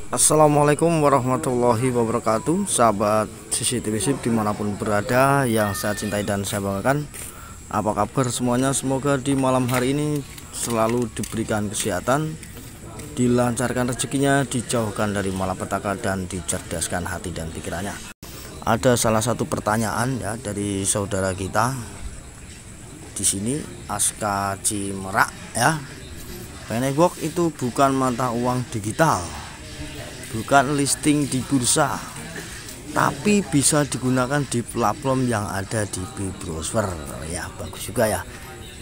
Assalamualaikum warahmatullahi wabarakatuh, sahabat CCTV Sip dimanapun berada yang saya cintai dan saya banggakan. Apa kabar semuanya? Semoga di malam hari ini selalu diberikan kesehatan, dilancarkan rezekinya, dijauhkan dari malapetaka dan dicerdaskan hati dan pikirannya. Ada salah satu pertanyaan ya dari saudara kita di sini, Aska Cimerak ya. Pennyworth itu bukan mata uang digital, bukan listing di bursa, tapi bisa digunakan di platform yang ada di browser. Ya bagus juga ya.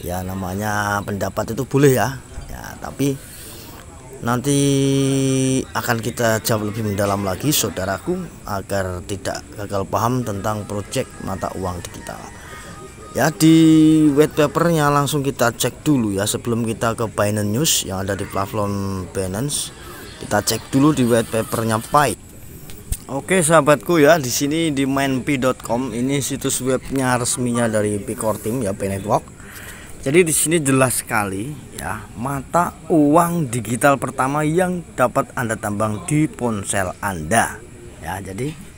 Ya namanya pendapat itu boleh ya. Ya tapi nanti akan kita jawab lebih mendalam lagi saudaraku, agar tidak gagal paham tentang proyek mata uang digital. Ya di white papernya langsung kita cek dulu ya, sebelum kita ke Binance News yang ada di platform Binance. Kita cek dulu di white papernya Pi. Oke sahabatku ya, di sini di mainpi.com, ini situs webnya resminya dari Picor Team ya, Pennyworth. Jadi di sini jelas sekali ya, mata uang digital pertama yang dapat Anda tambang di ponsel Anda. Ya, jadi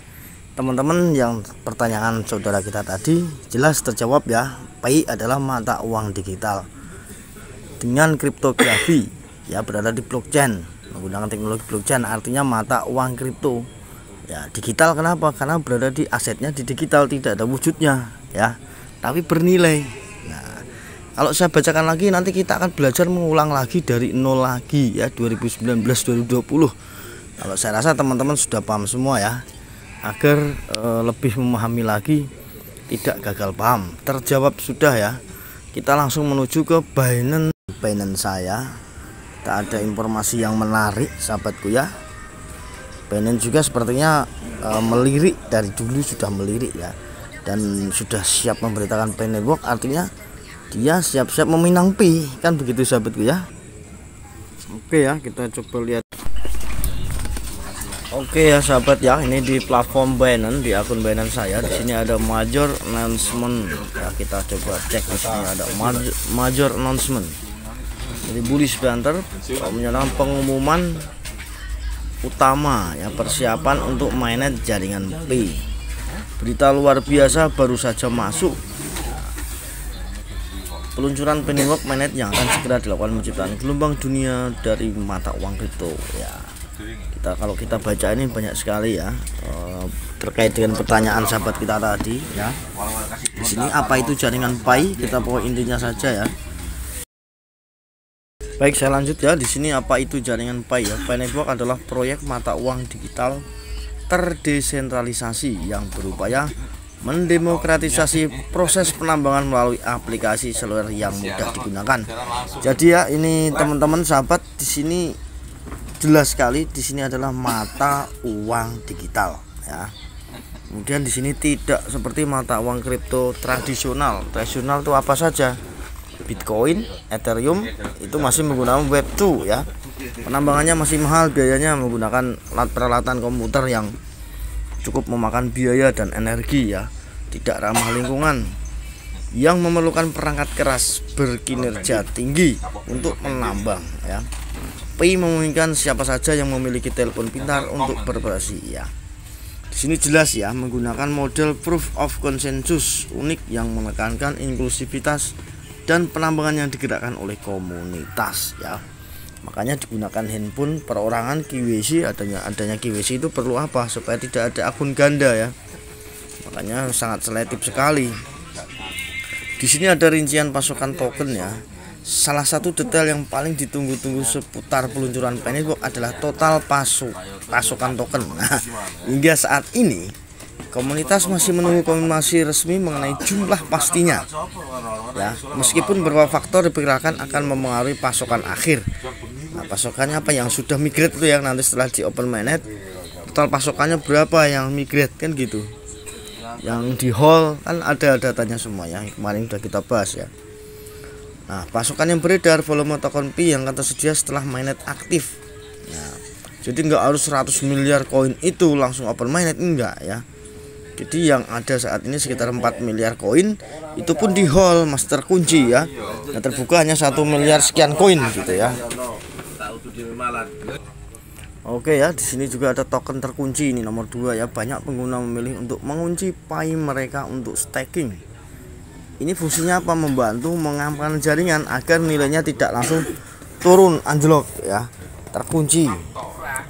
teman-teman yang pertanyaan saudara kita tadi jelas terjawab ya. Pi adalah mata uang digital dengan kriptografi ya, berada di blockchain, menggunakan teknologi blockchain, artinya mata uang kripto ya. Digital kenapa? Karena berada di asetnya di digital, tidak ada wujudnya ya, tapi bernilai. Nah, kalau saya bacakan lagi nanti kita akan belajar mengulang lagi dari nol lagi ya, 2019 2020. Kalau saya rasa teman-teman sudah paham semua ya, agar lebih memahami lagi, tidak gagal paham. Terjawab sudah ya. Kita langsung menuju ke Binance saya. Kita ada informasi yang menarik sahabatku ya. Binance juga sepertinya melirik, dari dulu sudah melirik ya, dan sudah siap memberitakan Pennyworth, artinya dia siap-siap meminang Pi, kan begitu sahabatku ya. Oke ya, kita coba lihat. Oke ya sahabat ya, ini di platform Binance, di akun Binance saya. Di sini ada major announcement ya, kita coba cek. Di sini ada major announcement. Jadi bullish banter menyatakan pengumuman utama ya, persiapan untuk mainnet jaringan Pi. Berita luar biasa baru saja masuk. Peluncuran Pennyworth mainnet yang akan segera dilakukan menciptakan gelombang dunia dari mata uang kripto ya. Kalau kita baca ini banyak sekali ya terkait dengan pertanyaan sahabat kita tadi ya. Di sini apa itu jaringan Pi, kita pokok intinya saja ya. Baik, saya lanjut ya. Di sini apa itu jaringan Pi ya. Pennyworth adalah proyek mata uang digital terdesentralisasi yang berupaya mendemokratisasi proses penambangan melalui aplikasi seluler yang mudah digunakan. Jadi ya, ini teman-teman sahabat, di sini jelas sekali, di sini adalah mata uang digital ya. Kemudian di sini tidak seperti mata uang kripto tradisional. Tradisional itu apa saja? Bitcoin, Ethereum itu masih menggunakan Web 2 ya. Penambangannya masih mahal, biayanya menggunakan peralatan komputer yang cukup memakan biaya dan energi ya. Tidak ramah lingkungan, yang memerlukan perangkat keras berkinerja tinggi untuk menambang ya. Pi memungkinkan siapa saja yang memiliki telepon pintar untuk beroperasi ya. Di sini jelas ya, menggunakan model proof of consensus unik yang menekankan inklusivitas dan penambangan yang digerakkan oleh komunitas ya. Makanya digunakan handphone perorangan KYC. Adanya KYC itu perlu apa? Supaya tidak ada akun ganda ya. Makanya sangat selektif sekali. Di sini ada rincian pasokan token ya. Salah satu detail yang paling ditunggu-tunggu seputar peluncuran Pennyworth adalah total pasokan token. Nah, hingga saat ini komunitas masih menunggu konfirmasi resmi mengenai jumlah pastinya. Ya, meskipun beberapa faktor diperkirakan akan mempengaruhi pasokan akhir. Nah, pasokannya apa yang sudah migrate itu ya, nanti setelah di open mainnet total pasokannya berapa yang migrate kan gitu. Yang di hold kan ada datanya semua ya, kemarin sudah kita bahas ya. Nah, pasokan yang beredar, volume token Pi yang akan tersedia setelah mainnet aktif. Nah, jadi nggak harus 100 miliar koin itu langsung open mainnet, enggak ya. Jadi yang ada saat ini sekitar 4 miliar koin, itu pun di hold, master kunci ya. Yang terbuka hanya 1 miliar sekian koin gitu ya. Oke ya, di sini juga ada token terkunci ini nomor 2 ya. Banyak pengguna memilih untuk mengunci Pi mereka untuk staking. Ini fungsinya apa? Membantu mengamankan jaringan agar nilainya tidak langsung turun anjlok ya, terkunci.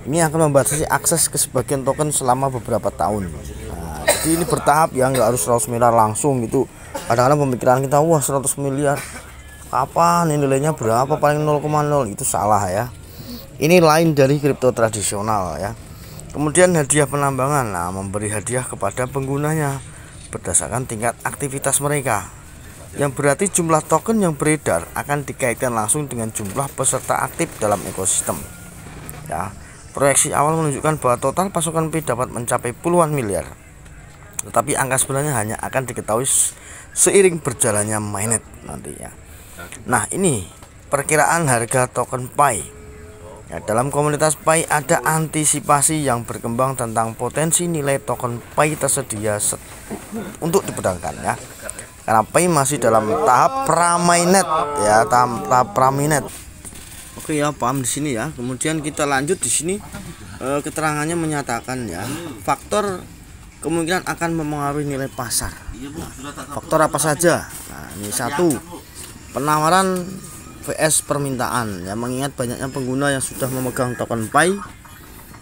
Ini akan membatasi akses ke sebagian token selama beberapa tahun. Nah, jadi ini bertahap ya, nggak harus 100 miliar langsung gitu. Kadang-kadang pemikiran kita, wah 100 miliar kapan nilainya berapa, paling 0,0, itu salah ya. Ini lain dari kripto tradisional ya. Kemudian hadiah penambangan, nah memberi hadiah kepada penggunanya berdasarkan tingkat aktivitas mereka, yang berarti jumlah token yang beredar akan dikaitkan langsung dengan jumlah peserta aktif dalam ekosistem ya. Proyeksi awal menunjukkan bahwa total pasokan Pi dapat mencapai puluhan miliar, tetapi angka sebenarnya hanya akan diketahui seiring berjalannya mainnet nanti ya. Nah, ini perkiraan harga token Pi ya. Dalam komunitas Pi ada antisipasi yang berkembang tentang potensi nilai token Pi tersedia untuk diperdagangkan ya, karena Pi masih dalam tahap pra-mainnet ya, tahap pra-mainnet. Oke ya, paham di sini ya. Kemudian kita lanjut di sini, keterangannya menyatakan ya, faktor kemungkinan akan mempengaruhi nilai pasar. Nah, faktor apa saja? Nah, ini 1, penawaran vs permintaan ya. Mengingat banyaknya pengguna yang sudah memegang token Pi,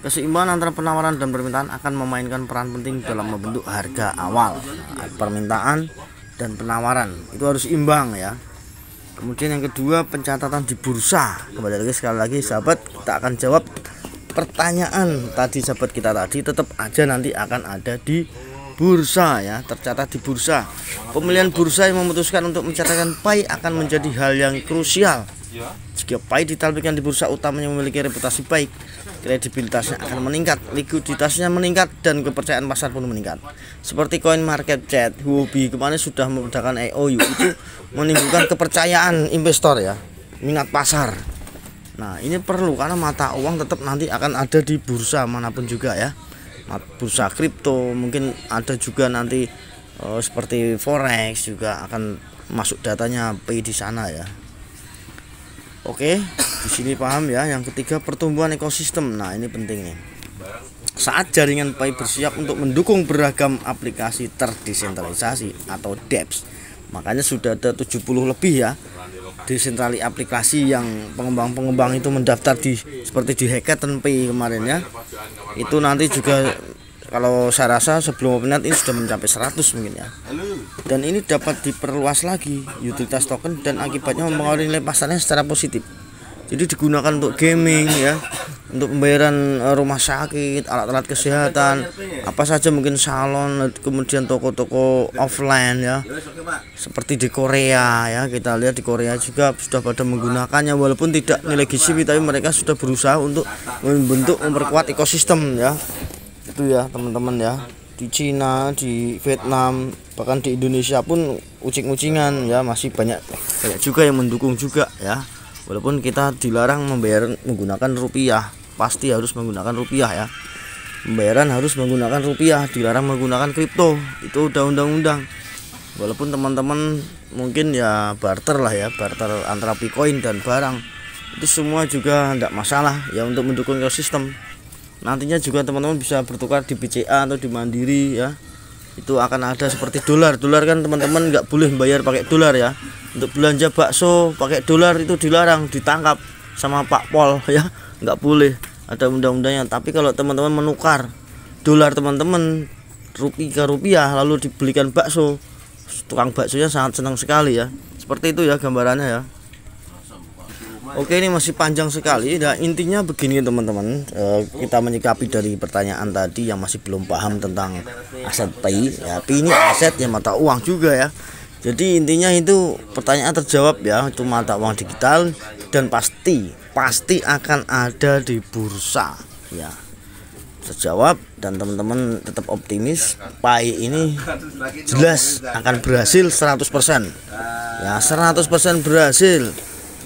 keseimbangan antara penawaran dan permintaan akan memainkan peran penting dalam membentuk harga awal. Nah, permintaan dan penawaran itu harus imbang ya. Kemudian yang kedua, pencatatan di bursa. Kembali lagi, sekali lagi sahabat, kita akan jawab pertanyaan tadi sahabat kita tadi, tetap aja nanti akan ada di bursa ya, tercatat di bursa. Pemilihan bursa yang memutuskan untuk mencatatkan Pi akan menjadi hal yang krusial. Jika Pi ditampilkan di bursa utamanya memiliki reputasi baik, kredibilitasnya akan meningkat, likuiditasnya meningkat, dan kepercayaan pasar pun meningkat. Seperti Coin Market Chat, Huobi kemarin sudah memudahkan IOU, itu menimbulkan kepercayaan investor ya, minat pasar. Nah, ini perlu karena mata uang tetap nanti akan ada di bursa manapun juga ya. Bursa kripto mungkin ada juga nanti, seperti forex juga akan masuk datanya Pi di sana ya. Oke, di sini paham ya. Yang ketiga, pertumbuhan ekosistem. Nah, ini penting nih. Saat jaringan Pi bersiap untuk mendukung beragam aplikasi terdesentralisasi atau dApps, makanya sudah ada 70 lebih ya desentralisasi aplikasi yang pengembang-pengembang itu mendaftar di seperti di Hackathon Pi kemarin ya. Itu nanti juga kalau saya rasa sebelum opening ini sudah mencapai 100 mungkin ya. Dan ini dapat diperluas lagi utilitas token dan akibatnya mempengaruhi nilai pasarnya secara positif. Jadi digunakan untuk gaming ya, untuk pembayaran rumah sakit, alat-alat kesehatan, apa saja mungkin salon, kemudian toko-toko offline ya. Seperti di Korea ya, kita lihat di Korea juga sudah pada menggunakannya walaupun tidak nilai gizi, tapi mereka sudah berusaha untuk memperkuat ekosistem ya. Itu ya teman-teman ya. Di Cina, di Vietnam, bahkan di Indonesia pun ucing-ucingan ya, masih banyak juga yang mendukung juga ya. Walaupun kita dilarang membayar menggunakan rupiah, pasti harus menggunakan rupiah ya. Pembayaran harus menggunakan rupiah, dilarang menggunakan kripto. Itu udah undang-undang. Walaupun teman-teman mungkin ya barter lah ya, barter antara Bitcoin dan barang. Itu semua juga tidak masalah ya untuk mendukung ekosistem. Nantinya juga teman-teman bisa bertukar di BCA atau di Mandiri ya. Itu akan ada seperti dolar. Dolar kan teman-teman nggak boleh bayar pakai dolar ya. Untuk belanja bakso pakai dolar itu dilarang, ditangkap sama Pak Pol ya, nggak boleh, ada undang-undangnya. Tapi kalau teman-teman menukar dolar teman-teman rupiah ke rupiah lalu dibelikan bakso, tukang baksonya sangat senang sekali ya. Seperti itu ya gambarannya ya. Oke, ini masih panjang sekali. Nah, intinya begini teman-teman, kita menyikapi dari pertanyaan tadi yang masih belum paham tentang aset Pi ya. Pi ini aset ya, mata uang juga ya. Jadi intinya itu pertanyaan terjawab ya, itu mata uang digital dan pasti akan ada di bursa ya. Terjawab dan teman-teman tetap optimis, Pi ini jelas akan berhasil 100% ya, 100% berhasil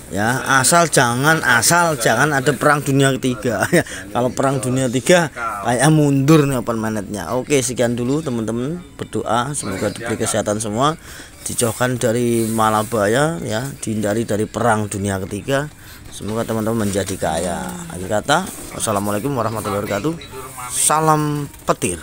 ya, asal jangan ada perang dunia ketiga ya. Kalau perang dunia ketiga kayak mundur nih open mainnetnya. Oke, sekian dulu teman-teman, berdoa semoga diberi kesehatan semua, dijauhkan dari malabaya ya, dihindari dari perang dunia ketiga. Semoga teman-teman menjadi kaya. Akhir kata, wassalamualaikum warahmatullahi wabarakatuh. Salam petir.